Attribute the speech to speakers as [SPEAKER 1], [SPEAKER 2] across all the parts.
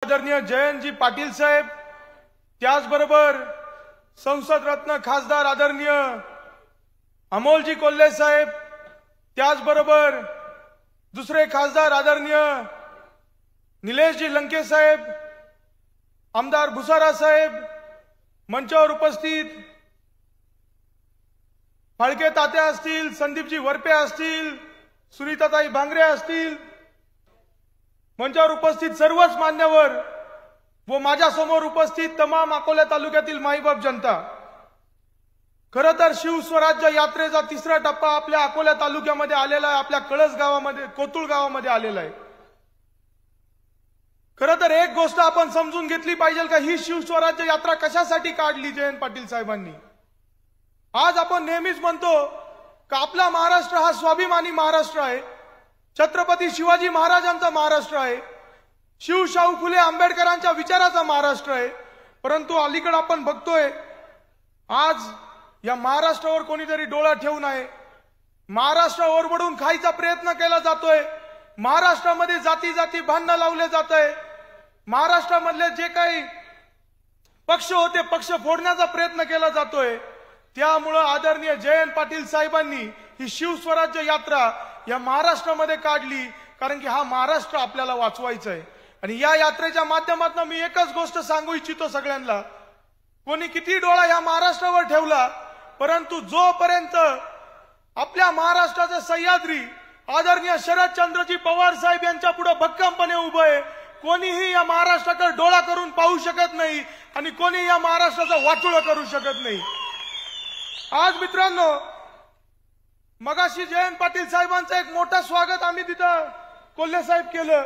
[SPEAKER 1] आदरणीय जयंतजी पाटील साहेब, त्याचबरोबर संसद रत्न खासदार आदरणीय अमोलजी कोल्हे साहेब, त्याचबरोबर दुसरे खासदार आदरणीय निलेशजी लंके साहेब, आमदार भुसारा साहेब, मंचावर उपस्थित फाळके तात्या असतील, संदीपजी वरपे असतील, सुनीताताई भांगरे असतील, मंचावर उपस्थित सर्वच मान्यवर व माझ्या समोर उपस्थित तमाम अकोला तालुक्यातील माईबाप जनता, खरं तर शिवस्वराज्य यात्रेचा तिसरा टप्पा आपल्या अकोला तालुक्यामध्ये आलेला आहे, आपल्या कळस गावामध्ये, कोतुळ गावामध्ये आलेला आहे। खरं तर एक गोष्ट आपण समजून घेतली पाहिजे का ही शिवस्वराज्य यात्रा कशासाठी काढली जयंत पाटील साहेबांनी। आज आपण नेहमीच म्हणतो का आपला महाराष्ट्र हा स्वाभिमानी महाराष्ट्र आहे, छत्रपती शिवाजी महाराजांचा महाराष्ट्र आहे, शिवशाहू फुले आंबेडकरांच्या विचाराचा महाराष्ट्र आहे। परंतु अलीकडे आपण बघतोय आज या महाराष्ट्रावर कोणीतरी डोळा ठेवून आहे, महाराष्ट्रावर ओरबडून खायचा प्रयत्न केला जातोय, महाराष्ट्रामध्ये जाती जाती भांडणं लावले जात आहे, महाराष्ट्रामधले जे काही पक्ष होते पक्ष फोडण्याचा प्रयत्न केला जातोय। त्यामुळे आदरणीय जयंत पाटील साहेबांनी ही शिवस्वराज्य यात्रा या महाराष्ट्रामध्ये काढली, कारण की हा महाराष्ट्र आपल्याला वाचवायचा आहे। आणि या यात्रेच्या माध्यमातून मी एकच गोष्ट सांगू इच्छितो सगळ्यांना, कोणी किती डोळा या महाराष्ट्रावर ठेवला, परंतु जोपर्यंत आपल्या महाराष्ट्राचे सह्याद्री आदरणीय शरदचंद्रजी पवार साहेब यांच्या पुढे भक्कमपणे उभे आहे, कोणीही या महाराष्ट्राकडे डोळा करून पाहू शकत नाही आणि कोणी या महाराष्ट्राचं वाटोळं करू शकत नाही। आज मित्रांनो, मगाशी जयंत पाटील साहेबांचं एक मोठं स्वागत आम्ही तिथं कोल्हे साहेब केलं,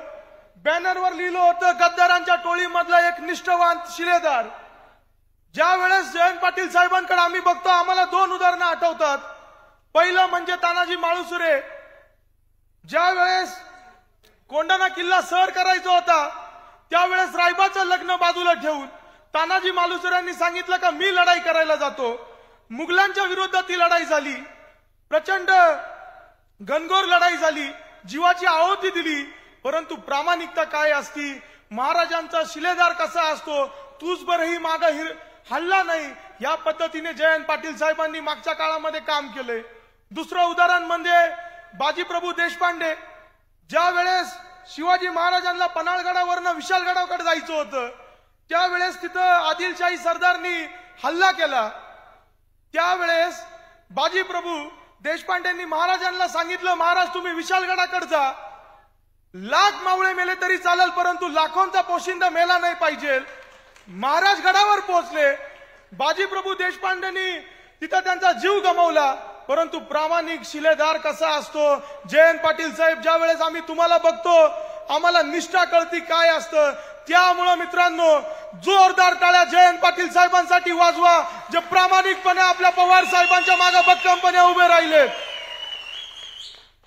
[SPEAKER 1] बॅनरवर लिहिलं होतं गद्दारांच्या टोळीमधला एक निष्ठावान शिलेदार। ज्या वेळेस जयंत पाटील साहेबांकडे आम्ही बघतो आम्हाला दोन उदाहरणं आठवतात। पहिलं म्हणजे तानाजी माळुसरे, ज्या वेळेस कोंढाणा किल्ला सर करायचा होता त्यावेळेस रायबाचं लग्न बाजूला ठेवून तानाजी मालुसरेंनी सांगितलं का मी लढाई करायला जातो। मुघलांच्या विरोधात ती लढाई झाली, प्रचंड घनघोर लढाई झाली, जीवाची आहुती दिली, परंतु प्रामाणिकता काय असती, महाराजांचा शिलेदार कसा असतो, तूच बरही माग हल्ला नाही, या पद्धतीने जयंत पाटील साहेबांनी मागच्या काळामध्ये काम केले। दुसरं उदाहरण म्हणजे बाजीप्रभू देशपांडे, ज्या वेळेस शिवाजी महाराजांना पन्हाळगडावरनं विशाळगडाकडे जायचं होतं त्यावेळेस तिथं आदिलशाही सरदारनी हल्ला केला, त्यावेळेस बाजीप्रभू देशपांडेंनी महाराजांना सांगितलं महाराज तुम्ही विशाळगडाकडे जा, लाख मावळे मेले तरी चालेल परंतु लाखोंचा पोशिंदा मेला नाही पाहिजे। महाराज गडावर पोहोचले, बाजीप्रभू देशपांडेंनी तिथं त्यांचा जीव गमावला, परंतु प्रामाणिक शिलेदार कसा असतो जयंत पाटील साहेब, ज्या वेळेस आम्ही तुम्हाला बघतो आम्हाला निष्ठा कळती काय असतं। त्यामुळे मित्रांनो जोरदार टाळ्या जयंत पाटील साहेबांसाठी वाजवा, जे प्रामाणिकपणे आपल्या पवार साहेबांच्या मागे भक्कमपणे उभे राहिले।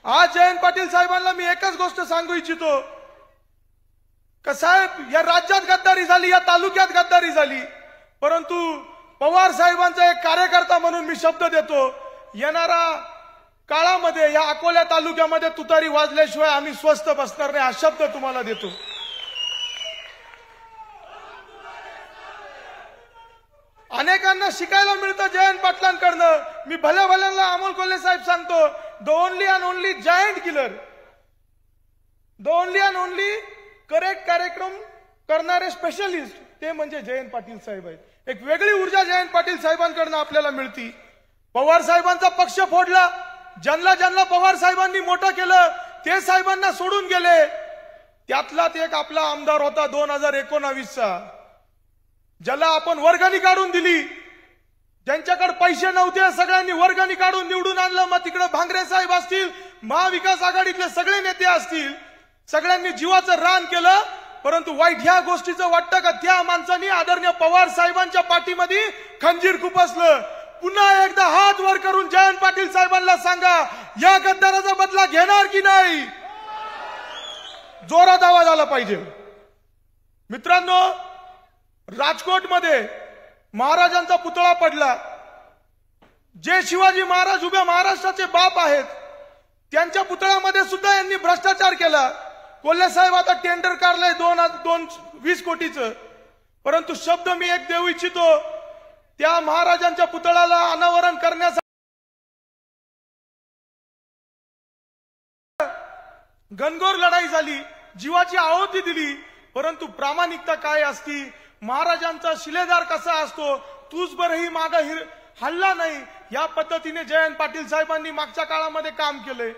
[SPEAKER 1] आज जयंत पाटील साहेबांना मी एकच गोष्ट सांगू इच्छितो का साहेब या राज्यात गद्दारी झाली, या तालुक्यात गद्दारी झाली, परंतु पवार साहेबांचा एक कार्यकर्ता म्हणून मी शब्द देतो, येणारा काळामध्ये या अकोला तालुक्यामध्ये तुतारी वाजल्याशिवाय आम्ही स्वस्थ बसणार नाही, हा शब्द तुम्हाला देतो। अनेकांना शिकायला मिळतं जयंत पाटलांकडनं, मी भल्या भल्यांना अमोल कोल्हे साहेब सांगतो, the only and only giant killer, the only and only correct कार्यक्रम करणारे स्पेशलिस्ट ते म्हणजे जयंत पाटील साहेब आहेत। एक वेगळी ऊर्जा जयंत पाटील साहेबांकडनं आपल्याला मिळती। पवार साहेबांचा पक्ष फोडला, ज्यांना ज्यांना पवार साहेबांनी मोठं केलं ते साहेबांना सोडून गेले, त्यातलाच एक आपला आमदार होता 2019चा, ज्याला आपण वर्गणी काढून दिली, ज्यांच्याकडे पैसे नव्हते सगळ्यांनी वर्गणी काढून निवडून आणलं, मग तिकडे भांगरे साहेब असतील, महाविकास आघाडीतले सगळे नेते असतील, सगळ्यांनी जीवाचं रान केलं, परंतु वाईट ह्या गोष्टीचं वाटतं का त्या माणसांनी आदरणीय पवार साहेबांच्या पाठीमध्ये खंजीर खुपसलं। पुन्हा एकदा हात वर करून जयंत पाटील साहेबांना सांगा या गद्दाराचा बदला घेणार की नाही, जोरात आवाज आला पाहिजे। मित्रांनो राजकोटमध्ये महाराजांचा पुतळा पडला, जे शिवाजी महाराज उभ्या महाराष्ट्राचे बाप आहेत त्यांच्या पुतळ्यामध्ये सुद्धा यांनी भ्रष्टाचार केला। कोल्हे साहेब आता टेंडर काढलंय 20 कोटीचं, परंतु शब्द मी एक देऊ इच्छितो, त्या महाराजांच्या पुतळ्याला अनावरण करण्यासाठी घनघोर लढाई झाली, जीवाची आहुती दिली, परंतु प्रामाणिकता काय असती, महाराजांचा शिलेदार कसा असतो, तूच बरही मागे हल्ला नाही, या पद्धतीने जयंत पाटील साहेबांनी मागच्या काळामध्ये काम केले।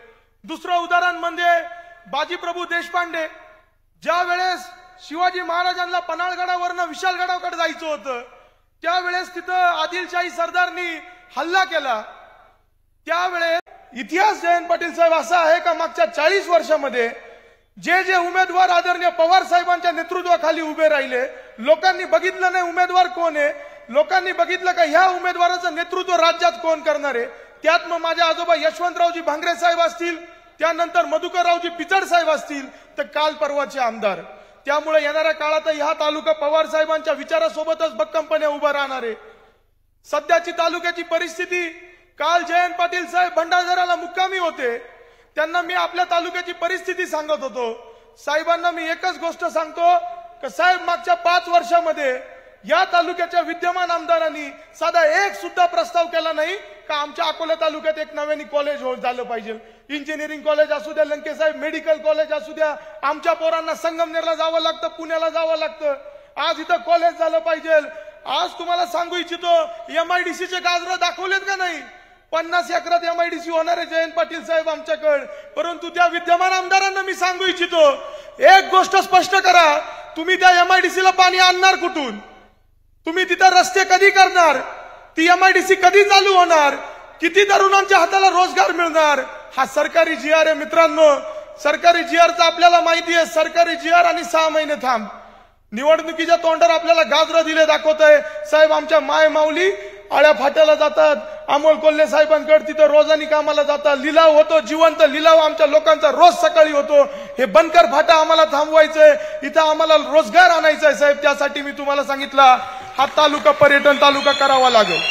[SPEAKER 1] दुसरं उदाहरण म्हणजे बाजीप्रभू देशपांडे, ज्या वेळेस शिवाजी महाराजांना पन्हाळगडावरनं विशाळगडाकडे जायचं होतं, त्यावेळेस तिथं आदिलशाही सरदारनी हल्ला केला। त्यावेळेस इतिहास जयंत पाटील साहेब असा आहे का मागच्या 40 वर्षामध्ये जे उमेदवार आदरणीय पवार साहेबांच्या नेतृत्वाखाली उभे राहिले, लोकांनी बघितलं नाही उमेदवार कोण आहे, लोकांनी बघितलं का ह्या उमेदवाराचं नेतृत्व राज्यात कोण करणार आहे। त्यात मग माझे आजोबा यशवंतरावजी भांगरे साहेब असतील, त्यानंतर मधुकररावजी पिचड साहेब असतील, तर काल परवाचे आमदार। त्यामुळे येणाऱ्या काळात ह्या तालुका पवार साहेबांच्या विचारासोबतच भक्कमपणे उभा राहणार आहे। सध्याची तालुक्याची परिस्थिती, काल जयंत पाटील साहेब भंडारदऱ्याला मुक्कामी होते, त्यांना मी आपल्या तालुक्याची परिस्थिती सांगत होतो। साहेबांना मी एकच गोष्ट सांगतो की साहेब, मागच्या 5 वर्षामध्ये या तालुक्याच्या विद्यमान आमदारांनी साधा एक सुद्धा प्रस्ताव केला नाही का आमच्या अकोला तालुक्यात एक नव्याने कॉलेज झालं पाहिजे, इंजिनिअरिंग कॉलेज असू द्या, लंके साहेब मेडिकल कॉलेज असू द्या, आमच्या पोरांना संगमनेरला जावं लागतं, पुण्याला जावं लागतं, आज इथं कॉलेज झालं पाहिजे। आज तुम्हाला सांगू इच्छितो, MIDCचे गाजर दाखवलेत का नाही, 50 एकरात MIDC होणार आहे जयंत पाटील साहेब आमच्याकडे, परंतु त्या विद्यमान आमदारांना मी सांगू इच्छितो, एक गोष्ट स्पष्ट करा, तुम्ही त्या MIDCला पाणी आणणार कुठून, तुम्ही तिथं रस्ते कधी करणार, ती MIDC कधी चालू होणार, किती तरुणांच्या हाताला रोजगार मिळणार, हा सरकारी GR आहे मित्रांनो। सरकारी GRचा आपल्याला माहिती आहे, सरकारी GR आणि 6 महिने थांब, निवडणुकीच्या तोंडावर आपल्याला गाजर दिले दाखवत आहे। साहेब आमच्या माय माऊली आळ्या फाट्याला जातात, अमोल कोल्हे साहेबांकडे तिथं रोजानी कामाला जातात, लिलाव होतो, जिवंत लिलाव आमच्या लोकांचा रोज सकाळी होतो। हे बनकर फाटा आम्हाला थांबवायचंय, इथं आम्हाला रोजगार आणायचा आहे साहेब, त्यासाठी मी तुम्हाला सांगितलं हा तालुका पर्यटन तालुका करावा लागेल।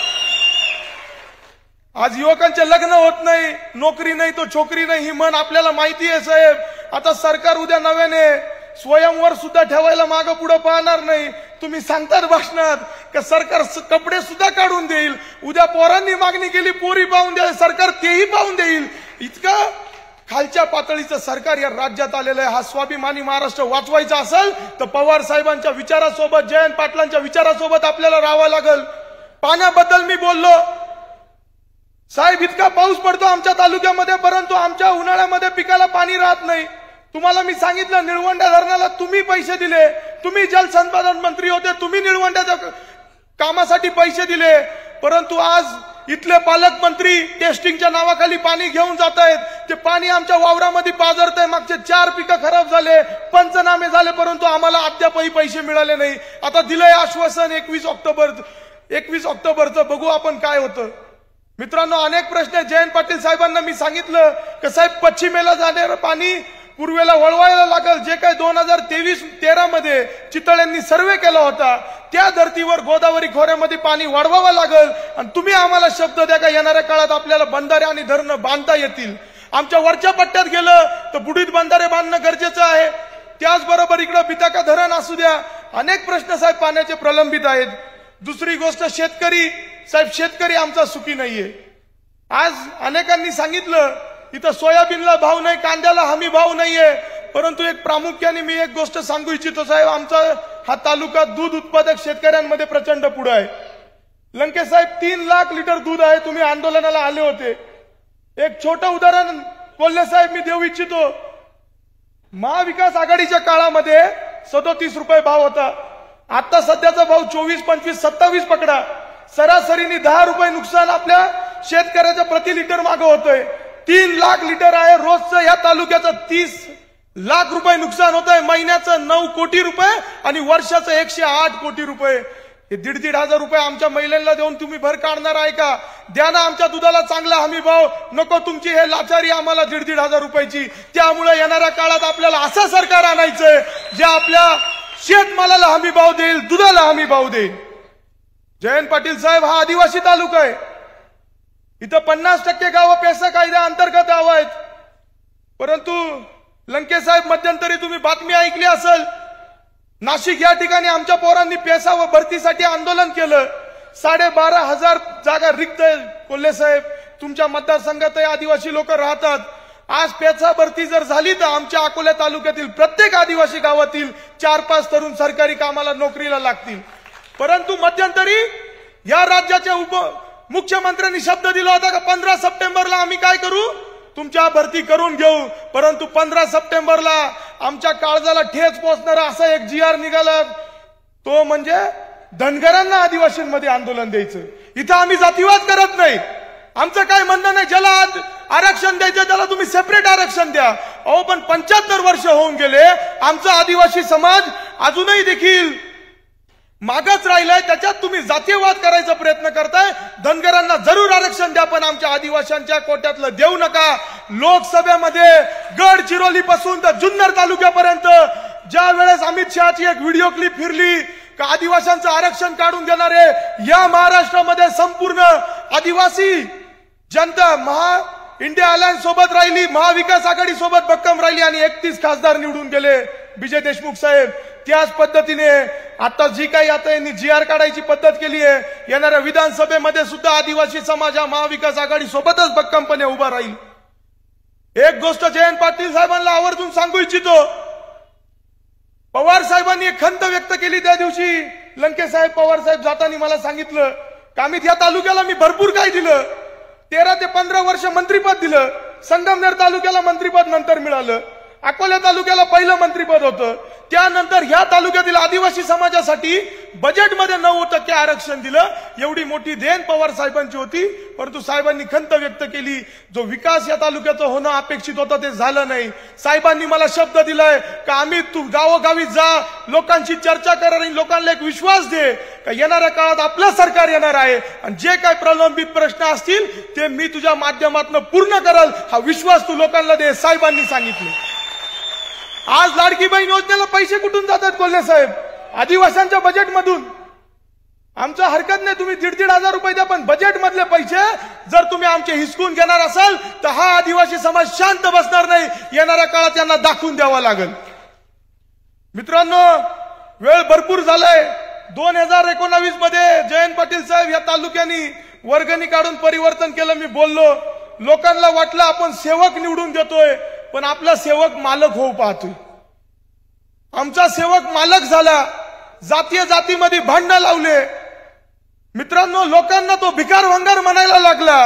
[SPEAKER 1] आज युवकांचे लग्न होत नाही, नोकरी नाही तो छोकरी नाही, ही म्हण आपल्याला माहिती आहे साहेब। आता सरकार उद्या नव्याने स्वयंवर सुद्धा ठेवायला मागं पुढे पाहणार नाही। तुम्ही सांगतात भाषणात की सरकार कपडे सुद्धा काढून देईल, उद्या पोरांनी मागणी केली पोरी पाहून द्या, सरकार तेही पाहून देईल। इतकं खालच्या पातळीचं सरकार या राज्यात आलेलं आहे। हा स्वाभिमानी महाराष्ट्र वाचवायचा असेल तर पवार साहेबांच्या विचारासोबत, जयंत पाटलांच्या विचारासोबत आपल्याला राहावं लागेल। पाण्याबद्दल मी बोललो साहेब, इतका पाऊस पडतो आमच्या तालुक्यामध्ये, परंतु आमच्या उन्हाळ्यामध्ये पिकाला पाणी राहत नाही। तुम्हाला मी सांगितलं निळवंड्या धरणाला तुम्ही पैसे दिले, तुम्ही जलसंसाधन मंत्री होते, तुम्ही निळवंड्याच्या कामासाठी पैसे दिले, परंतु आज इथले पालकमंत्री टेस्टिंगच्या नावाखाली पाणी घेऊन जात आहेत, ते पाणी आमच्या वावरामध्ये पाझरतंय। मागचे 4 पिकं खराब झाले, पंचनामे झाले, परंतु आम्हाला अद्यापही पैसे मिळाले नाही। आता दिलंय आश्वासन 21 ऑक्टोबरचं, बघू आपण काय होतं। मित्रांनो, अनेक प्रश्न जयंत पाटील साहेबांना मी सांगितलं की साहेब पश्चिमेला जाणारं पाणी पूर्वेला वळवायला लागेल। जे काही 2013 मध्ये चितळ्यांनी सर्वे केला होता, त्या धर्तीवर गोदावरी खोऱ्यामध्ये पाणी वाढवावं लागेल, आणि तुम्ही आम्हाला शब्द द्या का येणाऱ्या काळात आपल्याला बंधारे आणि धरणं बांधता येतील। आमच्या वरच्या पट्ट्यात गेलं तर बुडीत बंधारे बांधणं गरजेचं आहे, त्याचबरोबर इकडे बिताका धरण असू द्या, अनेक प्रश्न साहेब पाण्याचे प्रलंबित आहेत। दुसरी गोष्ट शेतकरी साहेब, शेतकरी आमचा सुखी नाहीये। आज अनेकांनी सांगितलं इथं सोयाबीनला भाव नाही, कांद्याला हमी भाव नाहीये, परंतु एक प्रामुख्याने मी एक गोष्ट सांगू इच्छितो साहेब, आमचा हा तालुका दूध उत्पादक शेतकऱ्यांमध्ये प्रचंड पुढे आहे। लंके साहेब 3 लाख लिटर दूध आहे, तुम्ही आंदोलनाला आले होते। एक छोटं उदाहरण कोल्हे साहेब मी देऊ इच्छितो, महाविकास आघाडीच्या काळामध्ये 37 रुपये भाव होता, आता सध्याचा भाव 24, 25, 27 पकडा, सरासरीने 10 रुपये नुकसान आपल्या शेतकऱ्याच्या प्रति लिटर मागे होतंय। 3 लाख लिटर आहे रोजचं, या तालुक्याचं 30 लाख रुपये नुकसान होत आहे, महिन्याचं 9 कोटी रुपये आणि वर्षाचं 108 कोटी रुपये। हे 1,500 रुपये आमच्या महिलांना देऊन तुम्ही भर काढणार आहे का? द्या ना आमच्या दुधाला चांगला हमी भाव, नको तुमची हे लाचारी आम्हाला 1,500 रुपयाची। त्यामुळे येणाऱ्या काळात आपल्याला असं सरकार आणायचंय जे आपल्या शेतमालाला हमी भाव देईल, दुधाला हमी भाव देईल। जयंत पाटील साहेब, हा आदिवासी तालुका आहे, इथं 50% गावं पेसा कायद्या अंतर्गत गावं आहेत, परंतु लंके साहेब, मध्यंतरी तुम्ही बातमी ऐकली असेल, नाशिक या ठिकाणी आमच्या पोरांनी पेसा व भरतीसाठी आंदोलन केलं. 12,500 जागा रिक्त आहे. कोल्हे साहेब, तुमच्या मतदारसंघातही आदिवासी लोक राहतात. आज पेसा भरती जर झाली तर आमच्या अकोला तालुक्यातील प्रत्येक आदिवासी गावातील 4-5 तरुण सरकारी कामाला नोकरीला लागतील. परंतु मध्यंतरी या राज्याच्या मुख्यमंत्र्यांनी शब्द दिला होता का 15 सप्टेंबरला आम्ही काय करू, तुमच्या भरती करून घेऊ. परंतु 15 सप्टेंबरला आमच्या काळजाला ठेच पोहोचणारा असा एक GR निघाला, तो म्हणजे धनगरांना आदिवासींमध्ये आंदोलन द्यायचं. इथं आम्ही जातीवाद करत नाही. आमचं काय म्हणणं नाही, ज्याला आरक्षण द्यायचं त्याला तुम्ही सेपरेट आरक्षण द्या. अहो, पण 75 वर्ष होऊन गेले, आमचा आदिवासी समाज अजूनही देखील मागच राहिलाय. त्याच्यात तुम्ही जातीयवाद करायचा प्रयत्न करताय. धनगरांना जरूर आरक्षण द्या, पण आमच्या आदिवासींच्या कोट्यातलं देऊ नका. लोकसभेमध्ये गडचिरोली पासून तर जुन्नर तालुक्यापर्यंत ज्या वेळेस अमित शहाची एक व्हिडिओ क्लिप फिरली का आदिवासींचं आरक्षण काढून देणारे, या महाराष्ट्रामध्ये संपूर्ण आदिवासी जनता इंडिया अलायन्स सोबत राहिली, महाविकास आघाडी सोबत भक्कम राहिली आणि 31 खासदार निवडून गेले विजय देशमुख साहेब. त्याच पद्धतीने आता जी काही आता यांनी GR काढायची पद्धत केली आहे, येणाऱ्या विधानसभेमध्ये सुद्धा आदिवासी समाज हा महाविकास आघाडी सोबतच भक्कमपणे उभा राहील. एक गोष्ट जयंत पाटील साहेबांना आवर्जून सांगू इच्छितो, पवार साहेबांनी एक खंत व्यक्त केली त्या दिवशी. लंके साहेब, पवार साहेब जाताना मला सांगितलं का मी या तालुक्याला मी भरपूर काय दिलं, 13 ते 15 वर्ष मंत्रीपद दिलं. संगमनेर तालुक्याला मंत्रीपद नंतर मिळालं, अकोला तालुक्याला पहिलं मंत्रीपद होतं. त्यानंतर ह्या तालुक्यातील आदिवासी समाजासाठी बजेटमध्ये 9% आरक्षण दिलं. एवढी मोठी देण पवार साहेबांची होती. परंतु साहेबांनी खंत व्यक्त केली, जो विकास या तालुक्याचं होणं अपेक्षित होतं ते झालं नाही. साहेबांनी मला शब्द दिलाय का आम्ही तू गावोगावी जा, लोकांशी चर्चा कर आणि लोकांना एक विश्वास दे का येणाऱ्या काळात आपलं सरकार येणार आहे आणि जे काही प्रलंबित प्रश्न असतील ते मी तुझ्या माध्यमातून पूर्ण करल, हा विश्वास तू लोकांना दे, साहेबांनी सांगितले. आज लाडकी बहीण योजनेला पैसे कुठून जातात कोल्हे साहेब? आदिवासींच्या बजेटमधून. आमचं हरकत नाही, तुम्ही 1,500 रुपये द्या, पण बजेट मधले पैसे जर तुम्ही आमचे हिसकून घेणार असाल तर हा आदिवासी समाज शांत बसणार नाही. येणाऱ्या काळात त्यांना दाखवून द्यावा लागेल. मित्रांनो, वेळ भरपूर झालाय. 2019 मध्ये जयंत पाटील साहेब या तालुक्यांनी वर्गणी काढून परिवर्तन केलं. मी बोललो, लोकांना वाटलं आपण सेवक निवडून देतोय, पण आपला सेवक मालक होऊ पाहतोय. आमचा सेवक मालक झाला, जातीय जातीमध्ये भांडणं लावले. मित्रांनो, लोकांना तो भिकार भंगार म्हणायला लागला.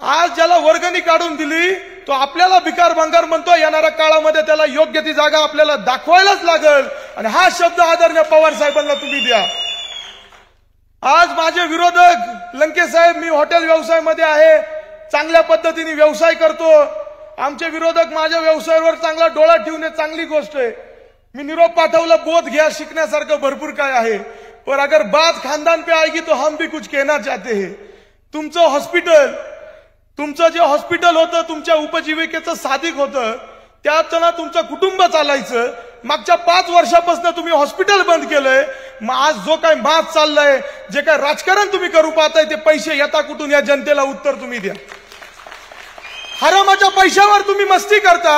[SPEAKER 1] आज ज्याला वर्गणी काढून दिली तो आपल्याला भिकार भंगार म्हणतो. येणाऱ्या काळामध्ये त्याला योग्य ती जागा आपल्याला दाखवायलाच लागेल आणि हा शब्द आदरणीय पवार साहेबांना तुम्ही द्या. आज माझे विरोधक लंके साहेब, मी हॉटेल व्यवसायामध्ये आहे, चांगल्या पद्धतीने व्यवसाय करतो. आमचे विरोधक माझ्या व्यवसायावर चांगला डोळा ठेवणे चांगली गोष्ट आहे. मी निरोप पाठवला, बोध घ्या, शिकण्यासारखं भरपूर काय आहे. पर अगर बात खानदान पे आएगी तो हम भी कुछ कहना चाहते हैं. तुमचं हॉस्पिटल, तुमचं जे हॉस्पिटल होतं, तुमच्या उपजीविकेचं साधिक होतं, त्यात ना तुमचं कुटुंब चालायचं. मागच्या 5 वर्षापासून तुम्ही हॉस्पिटल बंद केलंय. मग आज जो काय मात चाललाय, जे काय राजकारण तुम्ही करू पाहताय, ते पैसे येता कुठून, या जनतेला उत्तर तुम्ही द्या. हरामाच्या पैशावर तुम्ही मस्ती करता.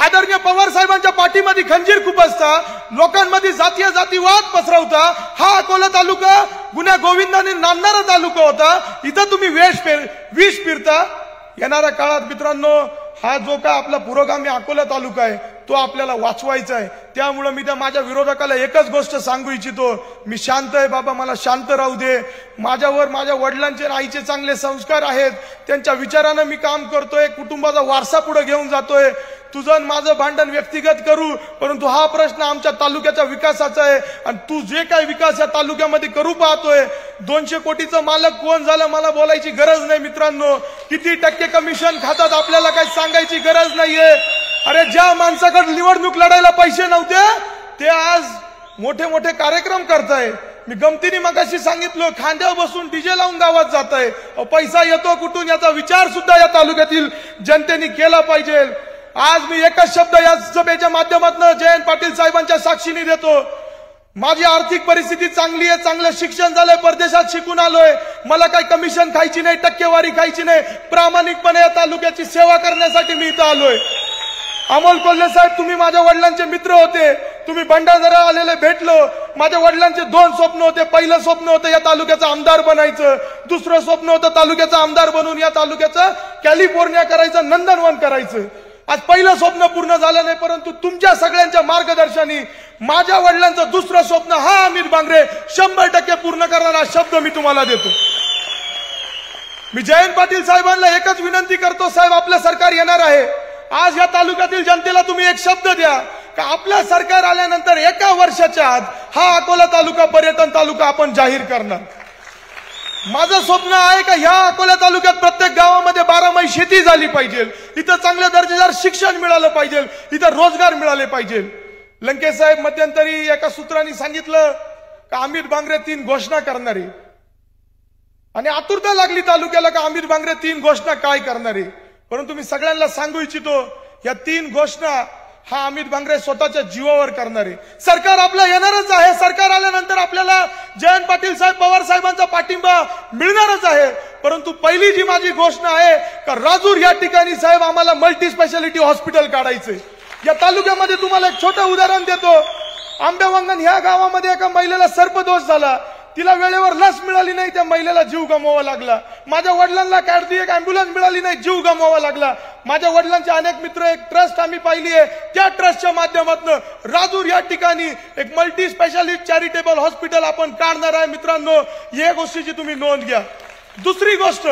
[SPEAKER 1] आदरणीय पवार साहेबांच्या पाठीमध्ये खंजीर खुपसता, लोकांमध्ये जातीय जातीवाद पसरवता. हा अकोला तालुका गुन्ह्या गोविंदाने नांदणारा तालुका होता. इथं तुम्ही विष फिरता. येणाऱ्या काळात मित्रांनो, हा जो काय आपला पुरोगामी अकोला तालुका आहे तो आपल्याला वाचवायचा आहे. त्यामुळे मी त्या माझ्या विरोधकाला एकच गोष्ट सांगू इच्छितो, मी शांत आहे बाबा, मला शांत राहू दे. माझ्यावर माझ्या वडिलांचे आईचे चांगले संस्कार आहेत, त्यांच्या विचारानं मी काम करतोय, कुटुंबाचा वारसा पुढे घेऊन जातोय. तुझं माझं भांडण व्यक्तिगत करू, परंतु हा प्रश्न आमच्या तालुक्याच्या विकासाचा आहे आणि तू जे काही विकास या तालुक्यामध्ये करू पाहतोय, 200 कोटीचं मालक कोण झालं मला बोलायची गरज नाही. मित्रांनो, किती टक्के कमिशन खातात आपल्याला काही सांगायची गरज नाहीये. अरे, ज्या माणसाकडे निवडणूक लढायला पैसे नव्हते ते आज मोठे मोठे कार्यक्रम करताय. मी गमतीने मगाशी सांगितलं, खांद्यावर बसून डीजे लावून गावात जात आहे. पैसा येतो कुठून याचा विचार सुद्धा या तालुक्यातील जनतेने केला पाहिजे. आज मी एकच शब्द या सभेच्या माध्यमातून जयंत पाटील साहेबांच्या साक्षीने देतो, माझी आर्थिक परिस्थिती चांगली आहे, चांगलं शिक्षण झालंय, परदेशात शिकून आलोय. मला काही कमिशन खायची नाही, टक्केवारी खायची नाही. प्रामाणिकपणे या तालुक्याची सेवा करण्यासाठी मी इथं आलोय. अमोल कोल्हे साहेब, तुम्ही माझ्या वडिलांचे मित्र होते, तुम्ही भंडारदरा आलेले भेटलो. माझ्या वडिलांचे 2 स्वप्न होते. पहिलं स्वप्न होतं या तालुक्याचा आमदार बनायचं, दुसरं स्वप्न होतं तालुक्याचा आमदार बनून या तालुक्याचं कॅलिफोर्निया करायचं, नंदनवन करायचं. आज पहिलं स्वप्न पूर्ण झालं नाही, परंतु तुमच्या सगळ्यांच्या मार्गदर्शनाने माझ्या वडिलांचं दुसरं स्वप्न हा अमित बांगरे 100% पूर्ण करणारा शब्द मी तुम्हाला देतो. मी जयंत पाटील साहेबांना एकच विनंती करतो, साहेब आपलं सरकार येणार आहे. आज या तालुक्यातील जनतेला तुम्ही एक शब्द द्या का आपलं सरकार आल्यानंतर 1 वर्षाच्या आत हा अकोला तालुका पर्यटन तालुका आपण जाहीर करणार. माझं स्वप्न आहे का ह्या अकोला तालुक्यात प्रत्येक गावामध्ये 12 शेती झाली पाहिजे, इथं चांगल्या दर्जेदार शिक्षण मिळालं पाहिजे, इथं रोजगार मिळाले पाहिजे. लंकेश साहेब मध्यंतरी एका सूत्रांनी सांगितलं का अमित बांगरे 3 घोषणा करणारे, आणि आतुरता लागली तालुक्याला का अमित बांगरे 3 घोषणा काय करणारे. परंतु मी सगळ्यांना सांगू इच्छितो या 3 घोषणा हा अमित बांगरे स्वतःच्या जीवावर करणारे. सरकार आपलं येणारच आहे. सरकार आल्यानंतर आपल्याला जयंत पाटील साहेब, पवार साहेबांचा पाठिंबा मिळणारच आहे. परंतु पहिली जी माझी घोषणा आहे का राजूर या ठिकाणी साहेब आम्हाला मल्टी स्पेशालिटी हॉस्पिटल काढायचंय. या तालुक्यामध्ये तुम्हाला एक छोटं उदाहरण देतो. आंबेवंगण ह्या गावामध्ये एका महिलेला सर्पदोष झाला, तिला वेळेवर लस मिळाली नाही, त्या महिलेला जीव गमवावा लागला. माझ्या वडिलांना कार्डियक अँब्युलन्स मिळाली नाही, जीव गमवावा लागला. माझ्या वडिलांचे अनेक मित्र, एक ट्रस्ट आम्ही पाहिली आहे, त्या ट्रस्टच्या माध्यमातून राजूर या ठिकाणी एक मल्टी स्पेशालिस्ट चॅरिटेबल हॉस्पिटल आपण काढणार आहे. मित्रांनो, या गोष्टीची तुम्ही नोंद घ्या. दुसरी गोष्ट,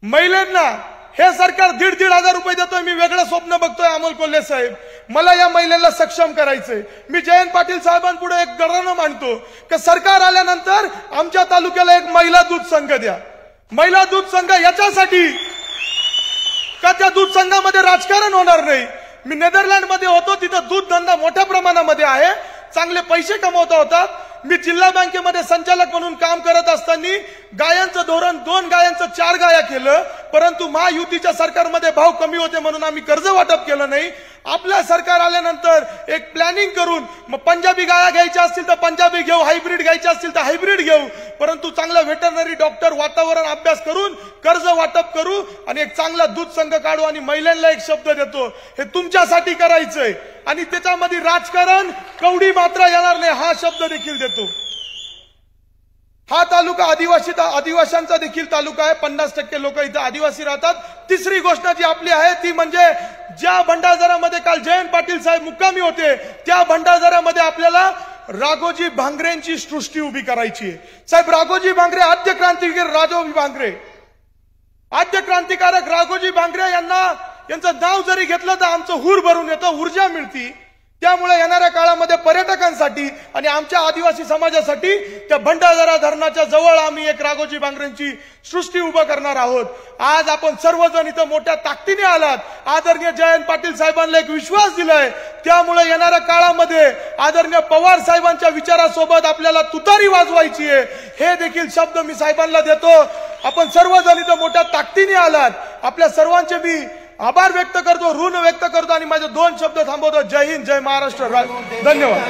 [SPEAKER 1] महिलांना हे सरकार 1,500 रुपये देतोय. मी वेगळं स्वप्न बघतोय अमोल कोल्हे साहेब, मला या महिलेला सक्षम करायचंय. मी जयंत पाटील साहेबांपुढे एक गर्वानं मांडतो की सरकार आल्यानंतर आमच्या तालुक्याला एक महिला दूध संघ द्या. महिला दूध संघ याच्यासाठी का त्या दूध संघामध्ये राजकारण होणार नाही. मी नेदरलँडमध्ये होतो, तिथं दूध धंदा मोठ्या प्रमाणामध्ये आहे, चांगले पैसे कमवता होतात. मी जिल्हा बँकेमध्ये संचालक म्हणून काम करत असताना गायांचं धोरण 2 गायांचं 4 गाया केलं. परंतु महायुतीच्या सरकारमध्ये भाव कमी होते म्हणून आम्ही कर्ज वाटप केलं नाही. आपलं सरकार आल्यानंतर एक प्लॅनिंग करून मग पंजाबी गाया घ्यायच्या असतील तर पंजाबी घेऊ, हायब्रिड घ्यायच्या असतील तर हायब्रिड घेऊ, परंतु चांगला व्हेटरनरी डॉक्टर, वातावरण अभ्यास करून कर्ज वाटप करू आणि एक चांगला दूध संघ काढू. आणि महिलांना एक शब्द देतो, हे तुमच्यासाठी करायचंय आणि त्याच्यामध्ये राजकारण कवडी मात्रा येणार नाही हा शब्द देखील देतो. हा तालुका आदिवासींचा देखील तालुका आहे. 50% लोक इथं आदिवासी राहतात. तिसरी गोष्ट जी आपली आहे ती म्हणजे ज्या भंडारदरामध्ये काल जयंत पाटील साहेब मुक्कामी होते, त्या भंडारदरामध्ये आपल्याला राघोजी भांगरेंची सृष्टी उभी करायची आहे. साहेब, राघोजी भांगरे आद्य क्रांतिकारक राघोजी भांगरे, आद्य क्रांतिकारक राघोजी भांगरे यांचं नाव जरी घेतलं तर आमचं हूर भरून येतं, ऊर्जा मिळती. त्यामुळे येणाऱ्या काळामध्ये पर्यटकांसाठी आणि आमच्या आदिवासी समाजासाठी त्या भंडारदरा धरणाच्या जवळ आम्ही एक राघोजी भांगरेंची सृष्टी उभं करणार आहोत. आज आपण सर्वजण इथं मोठ्या ताकदीने आलात. आदरणीय जयंत पाटील साहेबांना एक विश्वास दिलाय. त्यामुळे येणाऱ्या काळामध्ये आदरणीय पवार साहेबांच्या विचारासोबत आपल्याला तुतारी वाजवायची आहे. हे देखील शब्द मी साहेबांना देतो. आपण सर्वजण इथं मोठ्या ताकदीने आलात. आपल्या सर्वांचे मी आभार व्यक्त करतो, ऋण व्यक्त करतो आणि माझे 2 शब्द थांबवतो. जय हिंद, जय महाराष्ट्र, धन्यवाद.